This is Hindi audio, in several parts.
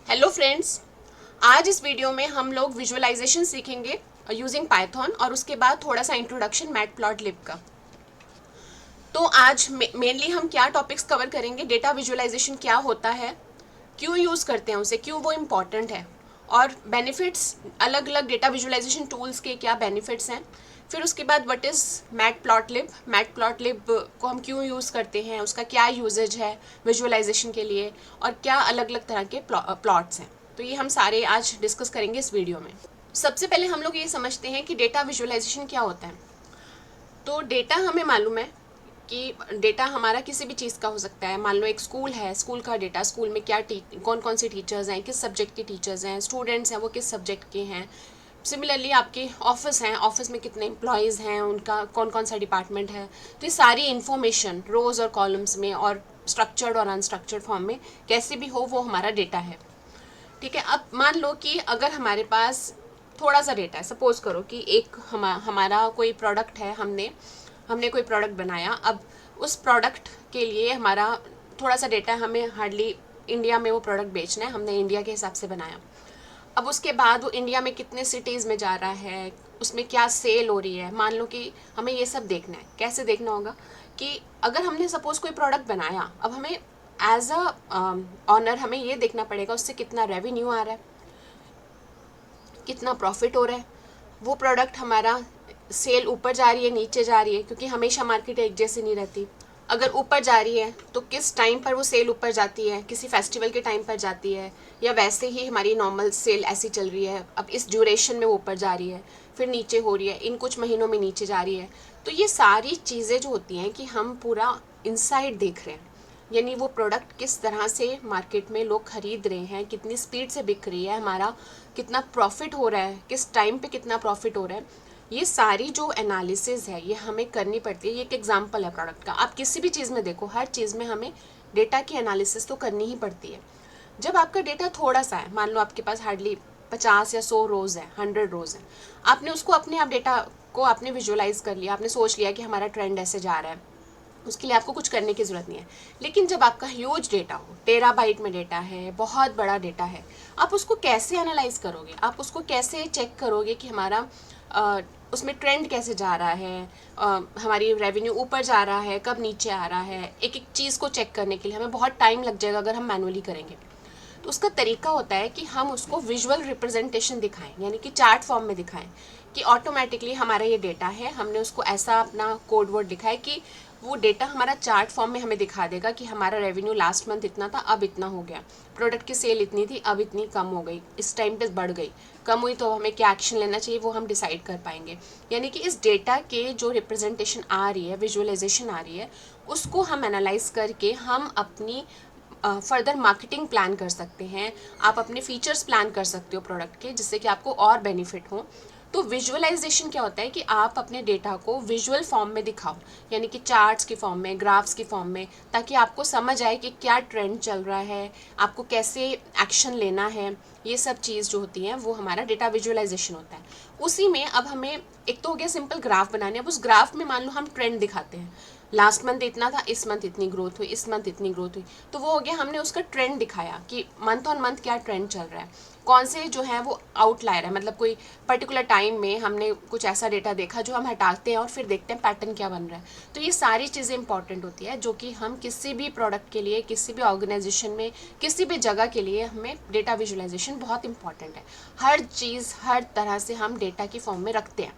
हेलो फ्रेंड्स, आज इस वीडियो में हम लोग विजुअलाइजेशन सीखेंगे यूजिंग पाइथन और उसके बाद थोड़ा सा इंट्रोडक्शन मैटप्लॉटलिब का। तो आज मेनली हम क्या टॉपिक्स कवर करेंगे, डेटा विजुअलाइजेशन क्या होता है, क्यों यूज़ करते हैं उसे, क्यों वो इम्पॉर्टेंट है, और बेनिफिट्स, अलग अलग डेटा विजुअलाइजेशन टूल्स के क्या बेनिफिट्स हैं। फिर उसके बाद व्हाट इज़ मैटप्लॉटलिब, मैटप्लॉटलिब को हम क्यों यूज़ करते हैं, उसका क्या यूजेज है विजुअलाइजेशन के लिए, और क्या अलग अलग तरह के प्लॉट्स हैं। तो ये हम सारे आज डिस्कस करेंगे इस वीडियो में। सबसे पहले हम लोग ये समझते हैं कि डेटा विजुअलाइजेशन क्या होता है। तो डेटा हमें मालूम है कि डेटा हमारा किसी भी चीज़ का हो सकता है। मान लो एक स्कूल है, स्कूल का डेटा, स्कूल में क्या कौन कौन से टीचर्स हैं, किस सब्जेक्ट के टीचर्स हैं, स्टूडेंट्स हैं वो किस सब्जेक्ट के हैं। सिमिलरली आपके ऑफिस हैं, ऑफिस में कितने एम्प्लॉयज़ हैं, उनका कौन कौन सा डिपार्टमेंट है। तो ये सारी इन्फॉर्मेशन रोज़ और कॉलम्स में और स्ट्रक्चर्ड और अनस्ट्रक्चर्ड फॉर्म में कैसे भी हो वो हमारा डेटा है। ठीक है। अब मान लो कि अगर हमारे पास थोड़ा सा डेटा है, सपोज करो कि एक हमारा कोई प्रोडक्ट है, हमने कोई प्रोडक्ट बनाया। अब उस प्रोडक्ट के लिए हमारा थोड़ा सा डेटा, हमें हार्डली इंडिया में वो प्रोडक्ट बेचना है, हमने इंडिया के हिसाब से बनाया। अब उसके बाद वो इंडिया में कितने सिटीज़ में जा रहा है, उसमें क्या सेल हो रही है, मान लो कि हमें ये सब देखना है। कैसे देखना होगा कि अगर हमने सपोज़ कोई प्रोडक्ट बनाया, अब हमें एज अ ऑनर हमें ये देखना पड़ेगा उससे कितना रेवेन्यू आ रहा है, कितना प्रॉफिट हो रहा है, वो प्रोडक्ट हमारा सेल ऊपर जा रही है, नीचे जा रही है, क्योंकि हमेशा मार्केट एक जैसी नहीं रहती। अगर ऊपर जा रही है तो किस टाइम पर वो सेल ऊपर जाती है, किसी फेस्टिवल के टाइम पर जाती है, या वैसे ही हमारी नॉर्मल सेल ऐसी चल रही है, अब इस ड्यूरेशन में वो ऊपर जा रही है, फिर नीचे हो रही है, इन कुछ महीनों में नीचे जा रही है। तो ये सारी चीज़ें जो होती हैं कि हम पूरा इनसाइड देख रहे हैं, यानी वो प्रोडक्ट किस तरह से मार्केट में लोग खरीद रहे हैं, कितनी स्पीड से बिक रही है, हमारा कितना प्रॉफिट हो रहा है, किस टाइम पे कितना प्रॉफिट हो रहा है। ये सारी जो एनालिसिस है ये हमें करनी पड़ती है। ये एक एग्जांपल है प्रोडक्ट का। आप किसी भी चीज़ में देखो, हर चीज़ में हमें डेटा की एनालिसिस तो करनी ही पड़ती है। जब आपका डेटा थोड़ा सा है, मान लो आपके पास हार्डली 50 या 100 रोज़ है, 100 रोज़ है, आपने उसको अपने आप डेटा को आपने विजुअलाइज कर लिया, आपने सोच लिया कि हमारा ट्रेंड ऐसे जा रहा है, उसके लिए आपको कुछ करने की ज़रूरत नहीं है। लेकिन जब आपका ह्यूज डेटा हो, टेराबाइट में डेटा है, बहुत बड़ा डेटा है, आप उसको कैसे एनालाइज करोगे, आप उसको कैसे चेक करोगे कि हमारा उसमें ट्रेंड कैसे जा रहा है, हमारी रेवेन्यू ऊपर जा रहा है, कब नीचे आ रहा है। एक एक चीज़ को चेक करने के लिए हमें बहुत टाइम लग जाएगा अगर हम मैनुअली करेंगे। तो उसका तरीका होता है कि हम उसको विजुअल रिप्रेजेंटेशन दिखाएं, यानी कि चार्ट फॉर्म में दिखाएं कि ऑटोमेटिकली हमारा ये डेटा है, हमने उसको ऐसा अपना कोड वर्ड दिखाए कि वो डेटा हमारा चार्ट फॉर्म में हमें दिखा देगा कि हमारा रेवेन्यू लास्ट मंथ इतना था, अब इतना हो गया, प्रोडक्ट की सेल इतनी थी, अब इतनी कम हो गई, इस टाइम पे बढ़ गई, कम हुई तो हमें क्या एक्शन लेना चाहिए वो हम डिसाइड कर पाएंगे। यानी कि इस डेटा के जो रिप्रेजेंटेशन आ रही है, विजुअलाइजेशन आ रही है, उसको हम एनालाइज करके हम अपनी फर्दर मार्केटिंग प्लान कर सकते हैं। आप अपने फीचर्स प्लान कर सकते हो प्रोडक्ट के, जिससे कि आपको और बेनिफिट हो। तो विजुअलाइजेशन क्या होता है कि आप अपने डेटा को विजुअल फॉर्म में दिखाओ, यानी कि चार्ट्स की फॉर्म में, ग्राफ्स की फॉर्म में, ताकि आपको समझ आए कि क्या ट्रेंड चल रहा है, आपको कैसे एक्शन लेना है। ये सब चीज़ जो होती हैं वो हमारा डेटा विजुअलाइजेशन होता है। उसी में अब हमें एक तो हो गया सिंपल ग्राफ बनाने। अब उस ग्राफ में मान लो हम ट्रेंड दिखाते हैं, लास्ट मंथ इतना था, इस मंथ इतनी ग्रोथ हुई, इस मंथ इतनी ग्रोथ हुई, तो वो हो गया, हमने उसका ट्रेंड दिखाया कि मंथ ऑन मंथ क्या ट्रेंड चल रहा है, कौन से जो है वो आउटलायर है, मतलब कोई पर्टिकुलर टाइम में हमने कुछ ऐसा डेटा देखा जो हम हटाते हैं और फिर देखते हैं पैटर्न क्या बन रहा है। तो ये सारी चीज़ें इंपॉर्टेंट होती है जो कि हम किसी भी प्रोडक्ट के लिए, किसी भी ऑर्गेनाइजेशन में, किसी भी जगह के लिए हमें डेटा विजुअलाइजेशन बहुत इंपॉर्टेंट है। हर चीज़ हर तरह से हम डेटा की फॉर्म में रखते हैं।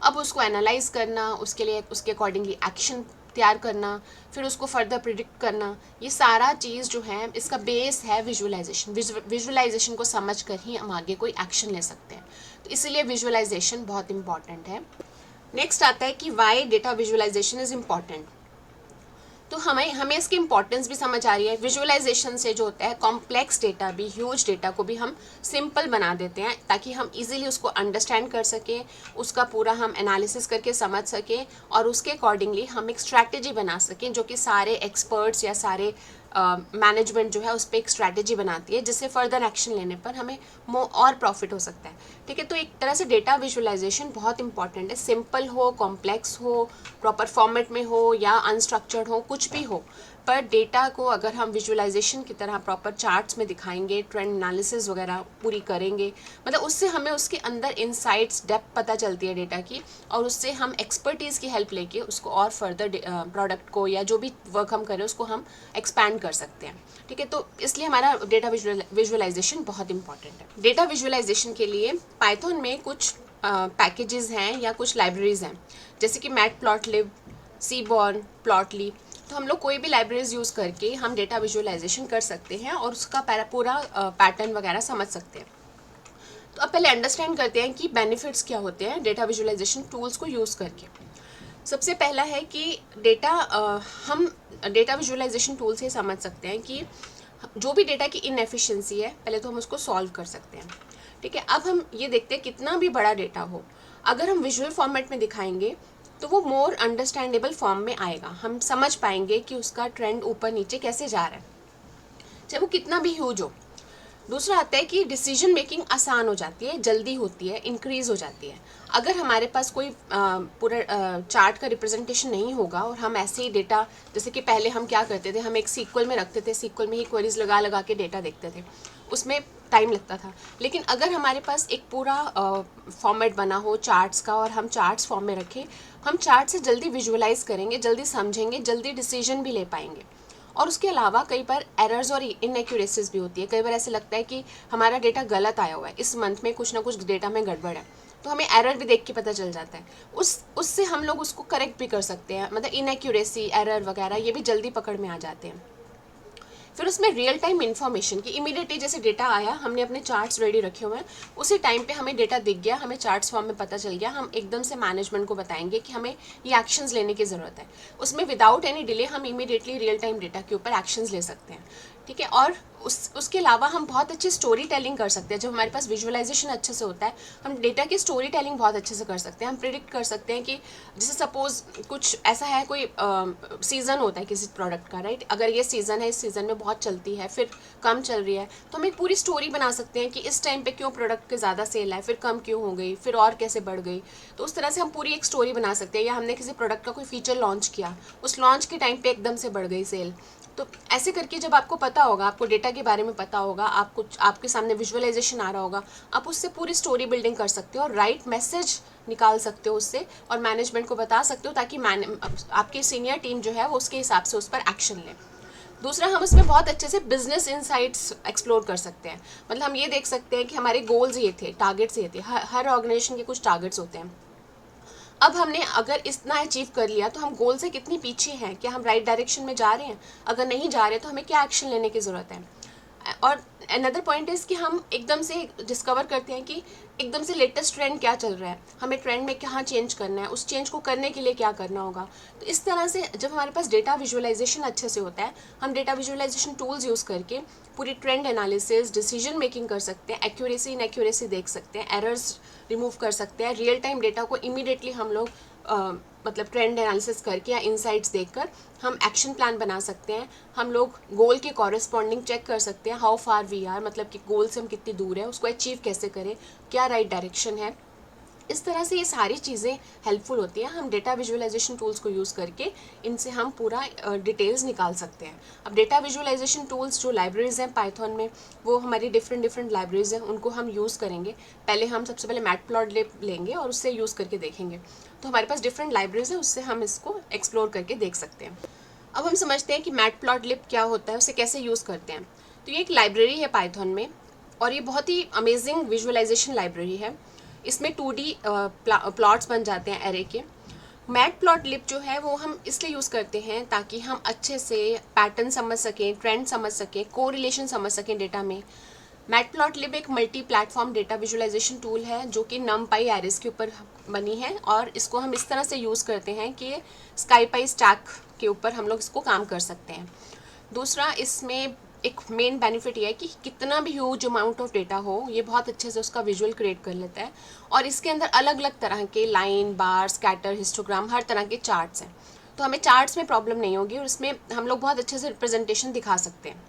अब उसको एनालाइज करना, उसके लिए उसके अकॉर्डिंगली एक्शन तैयार करना, फिर उसको फर्दर प्रिडिक्ट करना, ये सारा चीज़ जो है इसका बेस है विजुअलाइजेशन। विजुअलाइजेशन को समझ कर ही हम आगे कोई एक्शन ले सकते हैं। तो इसलिए विजुअलाइजेशन बहुत इंपॉर्टेंट है। नेक्स्ट आता है कि why data visualisation is important. तो हमें इसकी इंपॉर्टेंस भी समझ आ रही है। विजुअलाइजेशन से जो होता है कॉम्प्लेक्स डेटा भी, ह्यूज डेटा को भी हम सिंपल बना देते हैं, ताकि हम इजीली उसको अंडरस्टैंड कर सकें, उसका पूरा हम एनालिसिस करके समझ सकें, और उसके अकॉर्डिंगली हम एक स्ट्रैटेजी बना सकें, जो कि सारे एक्सपर्ट्स या सारे मैनेजमेंट जो है उस पर एक स्ट्रैटेजी बनाती है, जिससे फर्दर एक्शन लेने पर हमें और प्रॉफिट हो सकता है। ठीक है। तो एक तरह से डेटा विजुअलाइजेशन बहुत इंपॉर्टेंट है। सिंपल हो, कॉम्प्लेक्स हो, प्रॉपर फॉर्मेट में हो या अनस्ट्रक्चर्ड हो, कुछ भी हो, प्रॉपर डेटा को अगर हम विजुअलाइजेशन की तरह प्रॉपर चार्ट्स में दिखाएंगे, ट्रेंड एनालिसिस वगैरह पूरी करेंगे, मतलब उससे हमें उसके अंदर इनसाइट्स, डेप्थ पता चलती है डेटा की, और उससे हम एक्सपर्टीज़ की हेल्प लेके उसको और फर्दर प्रोडक्ट को या जो भी वर्क हम करें उसको हम एक्सपैंड कर सकते हैं। ठीक है, तो इसलिए हमारा डेटा विजुअलाइजेशन बहुत इंपॉर्टेंट है। डेटा विजुअलाइजेशन के लिए पाइथन में कुछ पैकेजेस हैं या कुछ लाइब्रेरीज हैं, जैसे कि मैटप्लॉटलिब, सीबॉर्न, प्लॉटली। तो हम लोग कोई भी लाइब्रेरीज यूज़ करके हम डेटा विजुअलाइजेशन कर सकते हैं और उसका पूरा पैटर्न वगैरह समझ सकते हैं। तो अब पहले अंडरस्टैंड करते हैं कि बेनिफिट्स क्या होते हैं डेटा विजुअलाइजेशन टूल्स को यूज़ करके। सबसे पहला है कि हम डेटा विजुअलाइजेशन टूल से समझ सकते हैं कि जो भी डेटा की इनएफिशिएंसी है पहले तो हम उसको सॉल्व कर सकते हैं। ठीक है, अब हम ये देखते हैं कितना भी बड़ा डेटा हो, अगर हम विजुअल फॉर्मेट में दिखाएंगे तो वो मोर अंडरस्टैंडेबल फॉर्म में आएगा, हम समझ पाएंगे कि उसका ट्रेंड ऊपर नीचे कैसे जा रहा है, चाहे वो कितना भी ह्यूज हो। दूसरा आता है कि डिसीजन मेकिंग आसान हो जाती है, जल्दी होती है, इंक्रीज़ हो जाती है। अगर हमारे पास कोई पूरा चार्ट का रिप्रेजेंटेशन नहीं होगा और हम ऐसे ही डेटा, जैसे कि पहले हम क्या करते थे, हम एक सीक्वल में रखते थे, सीक्वल में ही क्वेरीज लगा लगा के डेटा देखते थे, उसमें टाइम लगता था। लेकिन अगर हमारे पास एक पूरा फॉर्मेट बना हो चार्ट्स का और हम चार्ट्स फॉर्म में रखें, हम चार्ट से जल्दी विजुअलाइज करेंगे, जल्दी समझेंगे, जल्दी डिसीजन भी ले पाएंगे। और उसके अलावा कई बार एरर्स और इनएक्यूरेसीज भी होती है, कई बार ऐसे लगता है कि हमारा डेटा गलत आया हुआ है, इस मंथ में कुछ ना कुछ डेटा में गड़बड़ है, तो हमें एरर भी देख के पता चल जाता है, उससे हम लोग उसको करेक्ट भी कर सकते हैं, मतलब इनएक्यूरेसी, एरर वगैरह ये भी जल्दी पकड़ में आ जाते हैं। फिर उसमें रियल टाइम इन्फॉर्मेशन की इमीडिएटली, जैसे डेटा आया, हमने अपने चार्ट्स रेडी रखे हुए हैं, उसी टाइम पे हमें डेटा दिख गया, हमें चार्ट्स फॉर्म में पता चल गया, हम एकदम से मैनेजमेंट को बताएंगे कि हमें ये एक्शंस लेने की ज़रूरत है। उसमें विदाउट एनी डिले हम इमीडिएटली रियल टाइम डेटा के ऊपर एक्शंस ले सकते हैं। ठीक है, और उसके अलावा हम बहुत अच्छी स्टोरी टेलिंग कर सकते हैं। जब हमारे पास विजुअलाइजेशन अच्छे से होता है, हम डेटा की स्टोरी टेलिंग बहुत अच्छे से कर सकते हैं। हम प्रिडिक्ट कर सकते हैं कि जैसे सपोज कुछ ऐसा है, कोई सीज़न होता है किसी प्रोडक्ट का, राइट, अगर ये सीज़न है, इस सीज़न में बहुत चलती है, फिर कम चल रही है, तो हम एक पूरी स्टोरी बना सकते हैं कि इस टाइम पे क्यों प्रोडक्ट के ज़्यादा सेल है, फिर कम क्यों हो गई, फिर और कैसे बढ़ गई। तो उस तरह से हम पूरी एक स्टोरी बना सकते हैं। या हमने किसी प्रोडक्ट का कोई फीचर लॉन्च किया, उस लॉन्च के टाइम पे एकदम से बढ़ गई सेल, तो ऐसे करके जब आपको पता होगा, आपको डेटा के बारे में पता होगा, आपको आपके सामने विजुअलाइजेशन आ रहा होगा, आप उससे पूरी स्टोरी बिल्डिंग कर सकते हो और राइट मैसेज निकाल सकते हो उससे, और मैनेजमेंट को बता सकते हो, ताकि आपकी सीनियर टीम जो है वो उसके हिसाब से उस पर एक्शन ले। दूसरा, हम उसमें बहुत अच्छे से बिजनेस इनसाइट्स एक्सप्लोर कर सकते हैं। मतलब हम ये देख सकते हैं कि हमारे गोल्स ये थे, टारगेट्स ये थे, हर ऑर्गेनाइजेशन के कुछ टारगेट्स होते हैं। अब हमने अगर इतना अचीव कर लिया तो हम गोल से कितनी पीछे हैं, क्या हम राइट डायरेक्शन में जा रहे हैं, अगर नहीं जा रहे तो हमें क्या एक्शन लेने की ज़रूरत है। और अनदर पॉइंट इज़ कि हम एकदम से डिस्कवर करते हैं कि एकदम से लेटेस्ट ट्रेंड क्या चल रहा है, हमें ट्रेंड में कहाँ चेंज करना है, उस चेंज को करने के लिए क्या करना होगा। तो इस तरह से जब हमारे पास डेटा विजुअलाइजेशन अच्छे से होता है, हम डेटा विजुअलाइजेशन टूल्स यूज़ करके पूरी ट्रेंड एनालिसिस, डिसीजन मेकिंग कर सकते हैं, एक्यूरेसी इनएक्यूरेसी देख सकते हैं, एरर्स रिमूव कर सकते हैं, रियल टाइम डेटा को इमीडिएटली हम लोग मतलब ट्रेंड एनालिसिस करके या इनसाइट्स देखकर हम एक्शन प्लान बना सकते हैं। हम लोग गोल के कॉरेस्पॉन्डिंग चेक कर सकते हैं, हाउ फार वी आर, मतलब कि गोल से हम कितनी दूर है, उसको अचीव कैसे करें, क्या राइट डायरेक्शन है। इस तरह से ये सारी चीज़ें हेल्पफुल होती हैं। हम डेटा विजुअलाइजेशन टूल्स को यूज़ करके इनसे हम पूरा डिटेल्स निकाल सकते हैं। अब डेटा विजुअलाइजेशन टूल्स जो लाइब्रेरीज़ हैं पाइथन में, वो हमारी डिफरेंट लाइब्रेरीज़ हैं, उनको हम यूज़ करेंगे। पहले हम सबसे पहले मैटप्लॉटलिब लेंगे और उससे यूज़ करके देखेंगे। तो हमारे पास डिफरेंट लाइब्रेरीज़ हैं, उससे हम इसको एक्सप्लोर करके देख सकते हैं। अब हम समझते हैं कि मैटप्लॉटलिब क्या होता है, उसे कैसे यूज़ करते हैं। तो ये एक लाइब्रेरी है पाइथन में और ये बहुत ही अमेजिंग विजुअलाइजेशन लाइब्रेरी है। इसमें 2D प्लॉट्स बन जाते हैं एरे के। मैटप्लॉटलिब जो है वो हम इसलिए यूज़ करते हैं ताकि हम अच्छे से पैटर्न समझ सकें, ट्रेंड समझ सकें, कोरिलेशन समझ सकें डेटा में। मैटप्लॉटलिब एक multi platform data visualisation tool है जो कि नमपाई एरेस के ऊपर बनी है और इसको हम इस तरह से यूज़ करते हैं कि स्काईपाई स्टैक के ऊपर हम लोग इसको काम कर सकते हैं। दूसरा, इसमें एक मेन बेनिफिट ये है कि कितना भी ह्यूज अमाउंट ऑफ डेटा हो, ये बहुत अच्छे से उसका विजुअल क्रिएट कर लेता है और इसके अंदर अलग अलग तरह के लाइन, बार, स्कैटर, हिस्टोग्राम, हर तरह के चार्ट्स हैं। तो हमें चार्ट्स में प्रॉब्लम नहीं होगी और इसमें हम लोग बहुत अच्छे से रिप्रेजेंटेशन दिखा सकते हैं।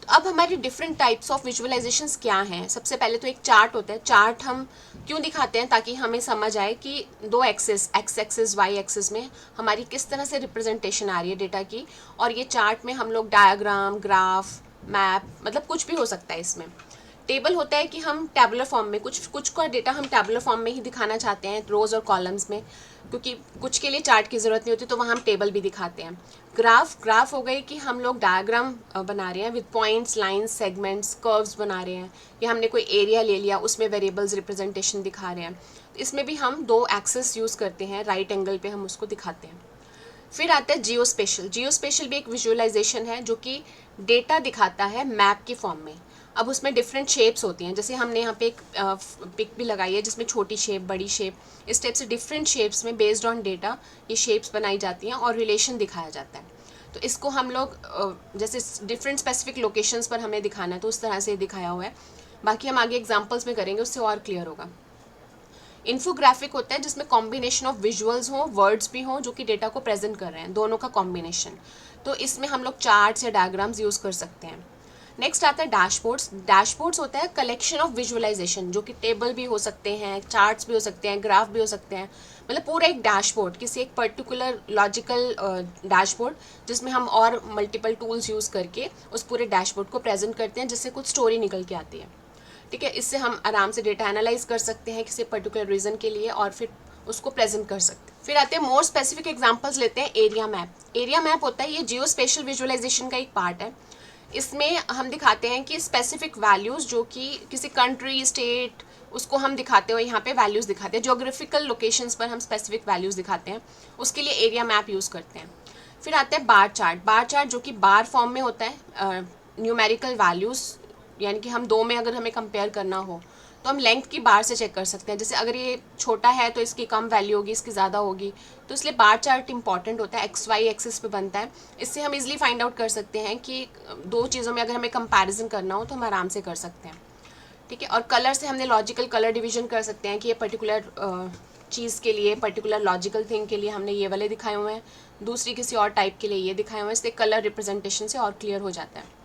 तो अब हमारे डिफरेंट टाइप्स ऑफ विजुअलाइजेशंस क्या हैं? सबसे पहले तो एक चार्ट होता है। चार्ट हम क्यों दिखाते हैं? ताकि हमें समझ आए कि दो axis, x axis y axis में हमारी किस तरह से रिप्रेजेंटेशन आ रही है डेटा की। और ये चार्ट में हम लोग डायग्राम, ग्राफ, मैप, मतलब कुछ भी हो सकता है इसमें। टेबल होता है कि हम टैबुलर फॉर्म में कुछ कुछ का डेटा हम टैबुलर फॉर्म में ही दिखाना चाहते हैं, रोज और कॉलम्स में, क्योंकि कुछ के लिए चार्ट की ज़रूरत नहीं होती, तो वहाँ हम टेबल भी दिखाते हैं। ग्राफ हो गई कि हम लोग डायग्राम बना रहे हैं with points, lines, segments, curves बना रहे हैं, या हमने कोई एरिया ले लिया, उसमें वेरिएबल्स रिप्रेजेंटेशन दिखा रहे हैं। तो इसमें भी हम दो एक्सेस यूज़ करते हैं, राइट एंगल पे हम उसको दिखाते हैं। फिर आता है जियो स्पेशल। जियो स्पेशल भी एक विजुअलाइजेशन है जो कि डेटा दिखाता है मैप की फॉर्म में। अब उसमें डिफरेंट शेप्स होती हैं, जैसे हमने यहाँ पे एक पिक भी लगाई है जिसमें छोटी शेप, बड़ी शेप, इस टाइप से डिफरेंट शेप्स में बेस्ड ऑन डेटा ये शेप्स बनाई जाती हैं और रिलेशन दिखाया जाता है। तो इसको हम लोग जैसे डिफरेंट स्पेसिफिक लोकेशंस पर हमें दिखाना है तो उस तरह से दिखाया हुआ है। बाकी हम आगे एग्जाम्पल्स में करेंगे, उससे और क्लियर होगा। इन्फोग्राफिक होता है जिसमें कॉम्बिनेशन ऑफ विजुअल्स हों, वर्ड्स भी हों जो कि डेटा को प्रेजेंट कर रहे हैं, दोनों का कॉम्बिनेशन। तो इसमें हम लोग चार्ट्स या डायग्राम्स यूज़ कर सकते हैं। नेक्स्ट आता है डैशबोर्ड्स। डैशबोर्ड्स होता है कलेक्शन ऑफ विजुअलाइजेशन, जो कि टेबल भी हो सकते हैं, चार्ट्स भी हो सकते हैं, ग्राफ भी हो सकते हैं, मतलब पूरा एक डैशबोर्ड, किसी एक पर्टिकुलर लॉजिकल डैशबोर्ड जिसमें हम और मल्टीपल टूल्स यूज़ करके उस पूरे डैशबोर्ड को प्रेजेंट करते हैं जिससे कुछ स्टोरी निकल के आती है। ठीक है, इससे हम आराम से डेटा एनालाइज कर सकते हैं किसी पर्टिकुलर रीज़न के लिए और फिर उसको प्रेजेंट कर सकते हैं। फिर आते हैं मोर स्पेसिफिक एग्जांपल्स लेते हैं। Area map. एरिया मैप होता है ये जियो स्पेशल विजुअलाइजेशन का एक पार्ट है। इसमें हम दिखाते हैं कि स्पेसिफिक वैल्यूज़ जो कि किसी कंट्री, स्टेट, उसको हम दिखाते हुए यहाँ पे वैल्यूज़ दिखाते हैं। जोग्राफिकल लोकेशंस पर हम स्पेसिफिक वैल्यूज़ दिखाते हैं, उसके लिए एरिया मैप यूज़ करते हैं। फिर आते हैं बार चार्ट। बार चार्ट जो कि बार फॉर्म में होता है, न्यूमेरिकल वैल्यूज़, यानी कि हम दो में अगर हमें कंपेयर करना हो तो हम लेंथ की बार से चेक कर सकते हैं। जैसे अगर ये छोटा है तो इसकी कम वैल्यू होगी, इसकी ज़्यादा होगी, तो इसलिए बार चार्ट इंपॉर्टेंट होता है। एक्स वाई एक्सिस पे बनता है, इससे हम इजीली फाइंड आउट कर सकते हैं कि दो चीज़ों में अगर हमें कंपैरिजन करना हो तो हम आराम से कर सकते हैं। ठीक है, और कलर से हमने लॉजिकल कलर डिवीजन कर सकते हैं कि ये पर्टिकुलर चीज़ के लिए, पर्टिकुलर लॉजिकल थिंग के लिए हमने ये वाले दिखाए हुए हैं, दूसरी किसी और टाइप के लिए ये दिखाए हुए हैं। इससे कलर रिप्रेजेंटेशन से और क्लियर हो जाता है।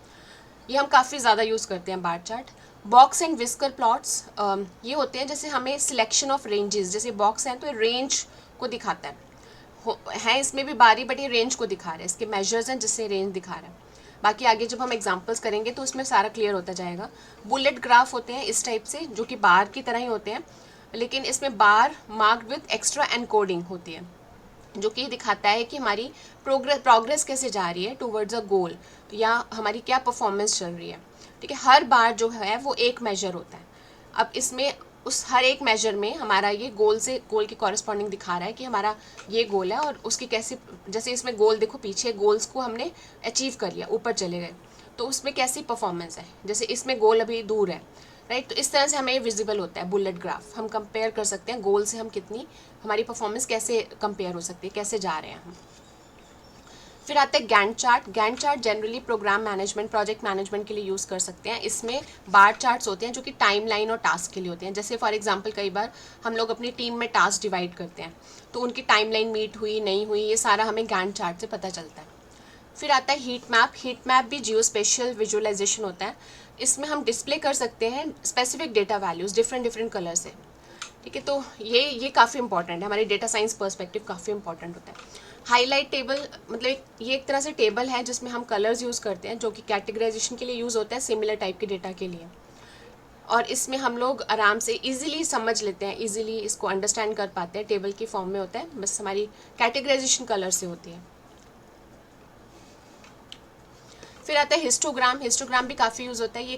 ये हम काफ़ी ज़्यादा यूज़ करते हैं bar chart. Box and whisker plots ये होते हैं जैसे हमें सिलेक्शन ऑफ रेंजेस, जैसे बॉक्स हैं तो रेंज को दिखाता है इसमें भी बारी, बट ये रेंज को दिखा रहा है, इसके मेजर्स हैं जिससे रेंज दिखा रहा है। बाकी आगे जब हम एग्जांपल्स करेंगे तो उसमें सारा क्लियर होता जाएगा। बुलेट ग्राफ होते हैं इस टाइप से जो कि बार की तरह ही होते हैं, लेकिन इसमें बार मार्क्ड विथ एक्स्ट्रा एनकोडिंग होती है जो कि दिखाता है कि हमारी प्रोग्रेस कैसे जा रही है टूवर्ड्स अ गोल, या हमारी क्या परफॉर्मेंस चल रही है। ठीक है, हर बार जो है वो एक मेजर होता है। अब इसमें उस हर एक मेजर में हमारा ये गोल से गोल के कॉरेस्पॉन्डिंग दिखा रहा है कि हमारा ये गोल है और उसकी कैसे, जैसे इसमें गोल देखो, पीछे गोल्स को हमने अचीव कर लिया, ऊपर चले गए, तो उसमें कैसी परफॉर्मेंस है, जैसे इसमें गोल अभी दूर है, राइट। तो इस तरह से हमें विजिबल होता है बुलेट ग्राफ। हम कंपेयर कर सकते हैं गोल से हम कितनी, हमारी परफॉर्मेंस कैसे कंपेयर हो सकती है, कैसे जा रहे हैं हम। फिर आता है Gantt chart. Gantt chart generally programme management, project management के लिए यूज़ कर सकते हैं। इसमें बार चार्ट्स होते हैं जो कि टाइमलाइन और टास्क के लिए होते हैं। जैसे फॉर एग्जांपल कई बार हम लोग अपनी टीम में टास्क डिवाइड करते हैं तो उनकी टाइमलाइन मीट हुई नहीं हुई, ये सारा हमें गैंट चार्ट से पता चलता है। फिर आता है हीट मैप। हीट मैप भी जियो स्पेशल विजुअलाइजेशन होता है। इसमें हम डिस्प्ले कर सकते हैं specific data values different colour से। ठीक है, तो ये काफ़ी इंपॉर्टेंट है, हमारे डेटा साइंस पर्सपेक्टिव काफ़ी इंपॉर्टेंट होता है। हाईलाइट टेबल, मतलब ये एक तरह से टेबल है जिसमें हम कलर्स यूज़ करते हैं जो कि कैटेगराइजेशन के लिए यूज़ होता है, सिमिलर टाइप के डेटा के लिए। और इसमें हम लोग आराम से इजीली समझ लेते हैं, इजीली इसको अंडरस्टैंड कर पाते हैं। टेबल की फॉर्म में होता है, बस हमारी कैटेगराइजेशन कलर से होती है। फिर आता है हिस्टोग्राम। हिस्टोग्राम भी काफ़ी यूज़ होता है। ये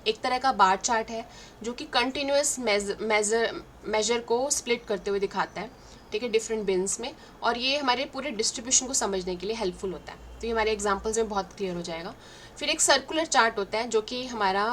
एक तरह का बार चार्ट है जो कि कंटिन्यूस मेजर को स्प्लिट करते हुए दिखाता है, ठीक है, डिफरेंट बिन्स में, और ये हमारे पूरे डिस्ट्रीब्यूशन को समझने के लिए हेल्पफुल होता है। तो ये हमारे एग्जांपल्स में बहुत क्लियर हो जाएगा। फिर एक सर्कुलर चार्ट होता है जो कि हमारा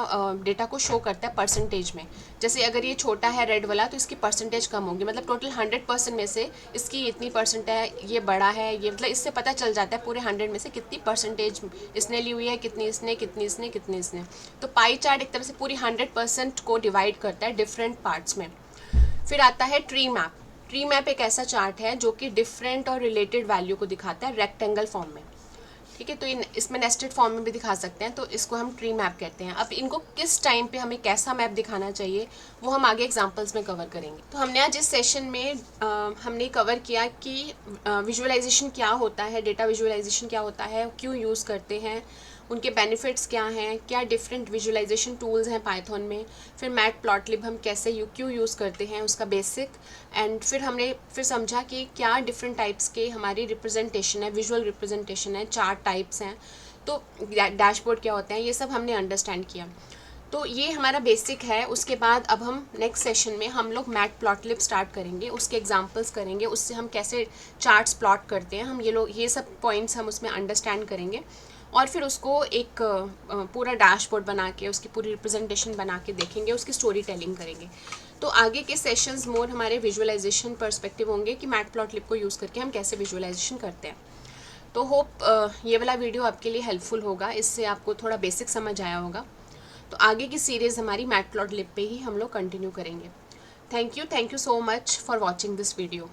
डेटा को शो करता है परसेंटेज में। जैसे अगर ये छोटा है रेड वाला तो इसकी परसेंटेज कम होगी, मतलब टोटल 100% में से इसकी इतनी परसेंट है, ये बड़ा है, ये मतलब इससे पता चल जाता है पूरे 100 में से कितनी परसेंटेज इसने ली हुई है, कितनी इसने, कितनी इसने, कितनी इसने। तो पाई चार्ट एक तरह से पूरी 100% को डिवाइड करता है डिफरेंट पार्ट्स में। फिर आता है ट्री मैप। ट्री मैप एक ऐसा चार्ट है जो कि डिफरेंट और रिलेटेड वैल्यू को दिखाता है रेक्टेंगल फॉर्म में। ठीक है। तो इसमें नेस्टेड फॉर्म में भी दिखा सकते हैं, तो इसको हम ट्री मैप कहते हैं। अब इनको किस टाइम पे हमें कैसा मैप दिखाना चाहिए वो हम आगे एग्जांपल्स में कवर करेंगे। तो हमने आज इस सेशन में हमने कवर किया कि विजुअलाइजेशन क्या होता है, डेटा विजुअलाइजेशन क्या होता है, क्यों यूज़ करते हैं, उनके बेनिफिट्स क्या हैं, क्या डिफरेंट विजुअलाइजेशन टूल्स हैं पाइथन में, फिर मैटप्लॉटलिब हम कैसे क्यों यूज़ करते हैं उसका बेसिक, एंड फिर हमने फिर समझा कि क्या डिफरेंट टाइप्स के हमारी रिप्रेजेंटेशन है, विजुअल रिप्रेजेंटेशन है, 4 टाइप्स हैं, तो डैशबोर्ड क्या होते हैं, ये सब हमने अंडरस्टैंड किया। तो ये हमारा बेसिक है। उसके बाद अब हम नेक्स्ट सेशन में हम लोग मैटप्लॉटलिब स्टार्ट करेंगे, उसके एग्जांपल्स करेंगे, उससे हम कैसे चार्ट्स प्लॉट करते हैं, हम ये सब पॉइंट्स हम उसमें अंडरस्टैंड करेंगे, और फिर उसको एक पूरा डैशबोर्ड बना के उसकी पूरी रिप्रेजेंटेशन बना के देखेंगे, उसकी स्टोरी टेलिंग करेंगे। तो आगे के सेशंस मोर हमारे विजुअलाइजेशन पर्सपेक्टिव होंगे कि मैटप्लॉटलिब को यूज़ करके हम कैसे विजुअलाइजेशन करते हैं। तो होप ये वाला वीडियो आपके लिए हेल्पफुल होगा, इससे आपको थोड़ा बेसिक समझ आया होगा। तो आगे की सीरीज़ हमारी मैटप्लॉटलिब पे ही हम लोग कंटिन्यू करेंगे। Thank you so much for watching this video.